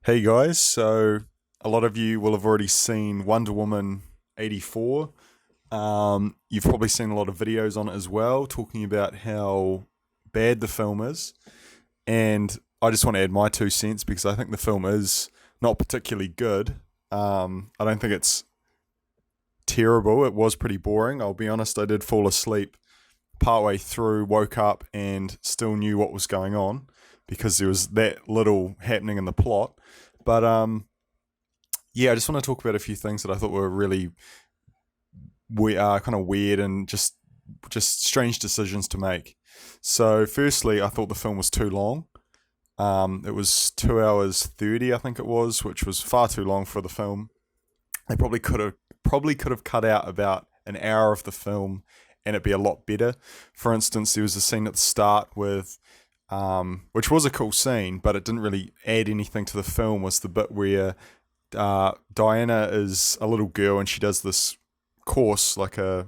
Hey guys, so a lot of you will have already seen Wonder Woman 84. You've probably seen a lot of videos on it as well, talking about how bad the film is. And I just want to add my 2 cents because I think the film is not particularly good. I don't think it's terrible. It was pretty boring. I'll be honest, I did fall asleep partway through, woke up, and still knew what was going on because there was that little happening in the plot. But yeah, I just want to talk about a few things that I thought were really kind of weird and just strange decisions to make. So, firstly, I thought the film was too long. It was 2 hours 30, I think it was, which was far too long for the film. They probably could have cut out about an hour of the film, and it'd be a lot better. For instance, there was a scene at the start with, which was a cool scene, but it didn't really add anything to the film. Was the bit where Diana is a little girl and she does this course, like a,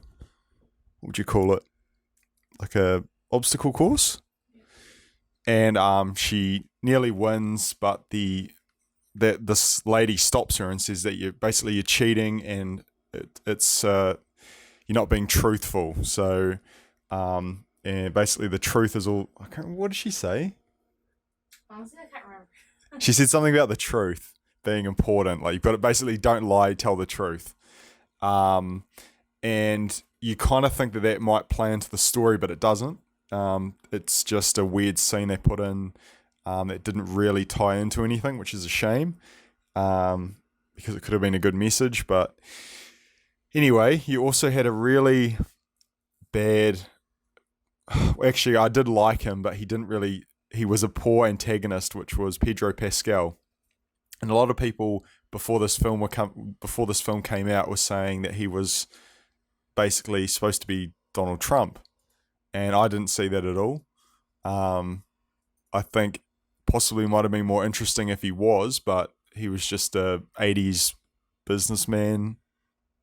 what would you call it? Like a obstacle course, and she nearly wins, but this lady stops her and says that you're cheating and it's you're not being truthful. So and basically the truth is all. What did she say? Honestly, I can't remember. She said something about the truth being important. Like you've got to basically don't lie, tell the truth. And you kind of think that might play into the story, but it doesn't. It's just a weird scene they put in that didn't really tie into anything, which is a shame because it could have been a good message. But anyway, you also had a really bad. Actually, I did like him, but he didn't really. He was a poor antagonist, which was Pedro Pascal. And a lot of people before this film came out were saying that he was basically supposed to be Donald Trump, and I didn't see that at all. I think possibly might have been more interesting if he was, but he was just a '80s businessman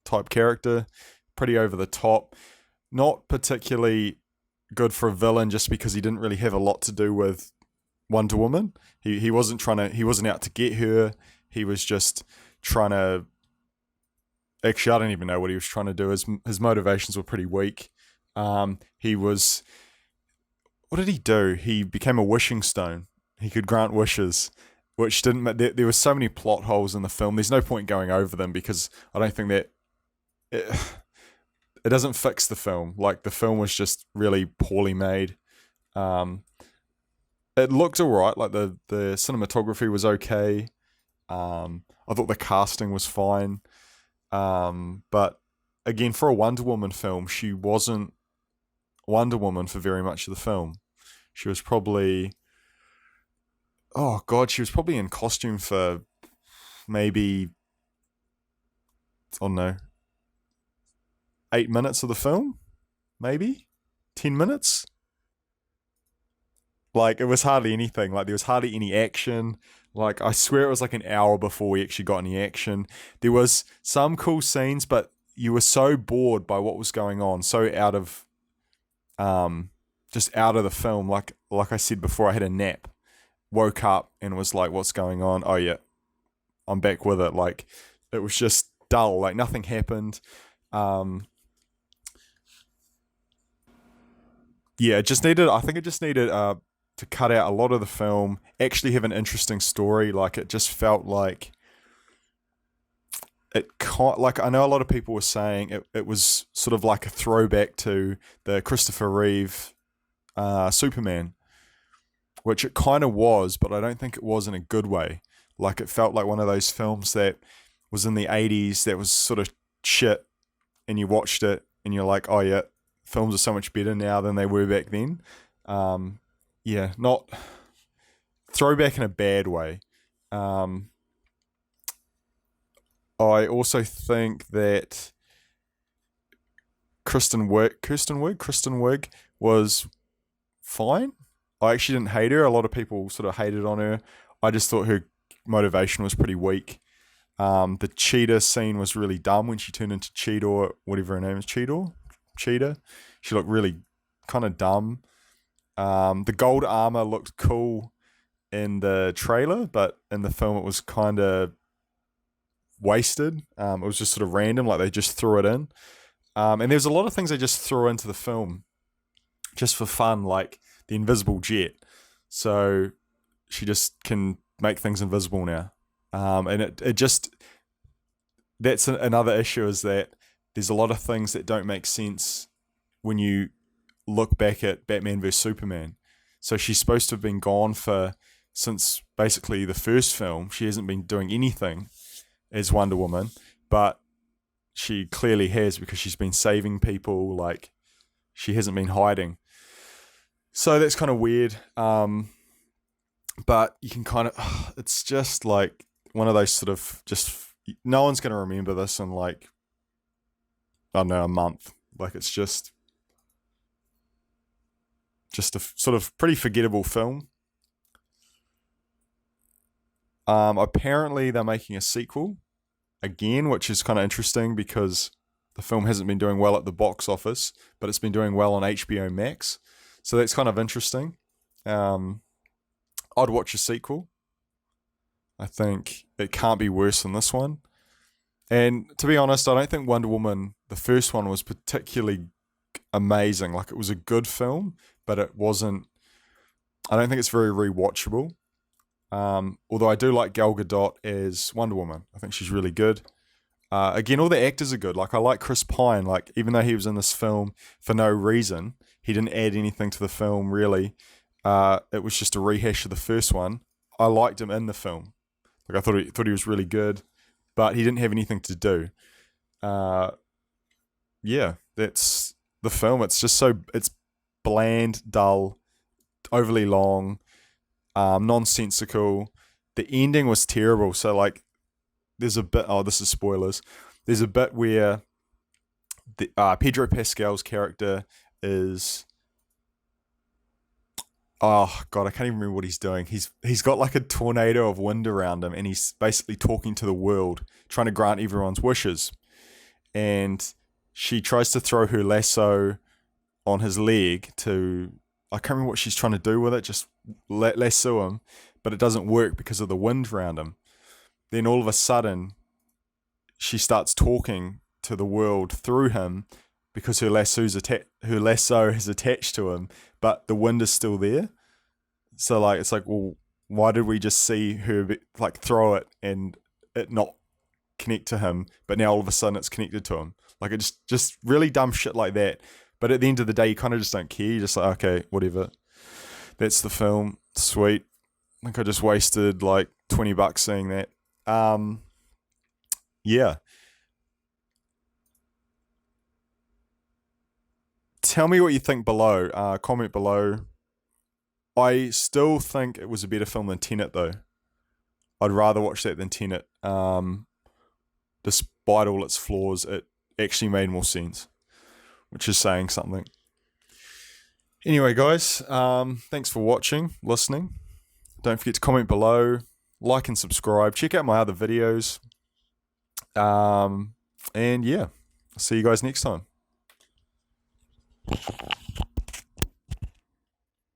type character, pretty over the top, not particularly good for a villain just because he didn't really have a lot to do with Wonder Woman. He wasn't out to get her. He was just trying to. Actually, I don't even know what he was trying to do. His motivations were pretty weak. He was. What did he do? He became a wishing stone. He could grant wishes, which didn't. There were so many plot holes in the film. There's no point going over them because I don't think that it doesn't fix the film. Like the film was just really poorly made. It looked alright. Like the cinematography was okay. I thought the casting was fine. But again, for a Wonder Woman film, she wasn't Wonder Woman for very much of the film. She was probably, oh God, she was probably in costume for maybe, I don't know, 8 minutes of the film, maybe 10 minutes. Like it was hardly anything. Like there was hardly any action. Like I swear it was like an hour before we actually got any action. There was some cool scenes, but you were so bored by what was going on, so out of just out of the film. Like I said before, I had a nap, woke up and was like, what's going on? Oh yeah, I'm back with it. Like it was just dull. Like nothing happened. Yeah, I think it just needed to cut out a lot of the film, actually have an interesting story. Like it just felt like like I know a lot of people were saying it was sort of like a throwback to the Christopher Reeve Superman, which it kind of was, but I don't think it was in a good way. Like it felt like one of those films that was in the '80s that was sort of shit, and you watched it and you're like, oh yeah, films are so much better now than they were back then. Yeah, not throwback in a bad way. I also think that Kristen Wiig was fine. I actually didn't hate her. A lot of people sort of hated on her. I just thought her motivation was pretty weak. The cheetah scene was really dumb when she turned into Cheetah, or whatever her name is, Cheetah. She looked really kind of dumb. The gold armor looked cool. in the trailer, but in the film it was kind of wasted. It was just sort of random, like they just threw it in. And there's a lot of things they just threw into the film just for fun, like the invisible jet. So she just can make things invisible now. And it just, that's another issue, is that there's a lot of things that don't make sense when you look back at Batman vs Superman. So she's supposed to have been gone since basically the first film. She hasn't been doing anything as Wonder Woman, but she clearly has, because she's been saving people. Like, she hasn't been hiding. So that's kind of weird. But you can kind of, it's just like one of those sort of, just, no one's going to remember this in like, I don't know, a month. Like, it's just a sort of pretty forgettable film. Apparently they're making a sequel again, which is kind of interesting because the film hasn't been doing well at the box office, but it's been doing well on HBO Max. So that's kind of interesting. I'd watch a sequel. I think it can't be worse than this one. And to be honest, I don't think Wonder Woman, the first one, was particularly amazing. Like, it was a good film, but it wasn't, I don't think it's very rewatchable. Although I do like Gal Gadot as Wonder Woman. I think she's really good. Again, all the actors are good. Like, I like Chris Pine. Like, even though he was in this film for no reason, he didn't add anything to the film, really. It was just a rehash of the first one. I liked him in the film. Like, I thought he was really good, but he didn't have anything to do. Yeah, that's the film. It's just it's bland, dull, overly long, nonsensical. The ending was terrible. So, like, there's a bit, oh, this is spoilers. There's a bit where Pedro Pascal's character is, oh god, I can't even remember what he's doing. He's got like a tornado of wind around him, and he's basically talking to the world, trying to grant everyone's wishes. And she tries to throw her lasso on his leg to, I can't remember what she's trying to do with it, just lasso him, but it doesn't work because of the wind around him. Then all of a sudden, she starts talking to the world through him, because her lasso is attached to him, but the wind is still there. So, like, it's like, well, why did we just see her like throw it and it not connect to him, but now all of a sudden it's connected to him? Like, it just really dumb shit like that. But at the end of the day, you kind of just don't care. You're just like, okay, whatever. That's the film. Sweet. I think I just wasted like $20 seeing that. Yeah. Tell me what you think below. Comment below. I still think it was a better film than Tenet, though. I'd rather watch that than Tenet. Despite all its flaws, it actually made more sense, which is saying something. Anyway, guys, thanks for watching, listening. Don't forget to comment below, like and subscribe. Check out my other videos. And yeah, I'll see you guys next time.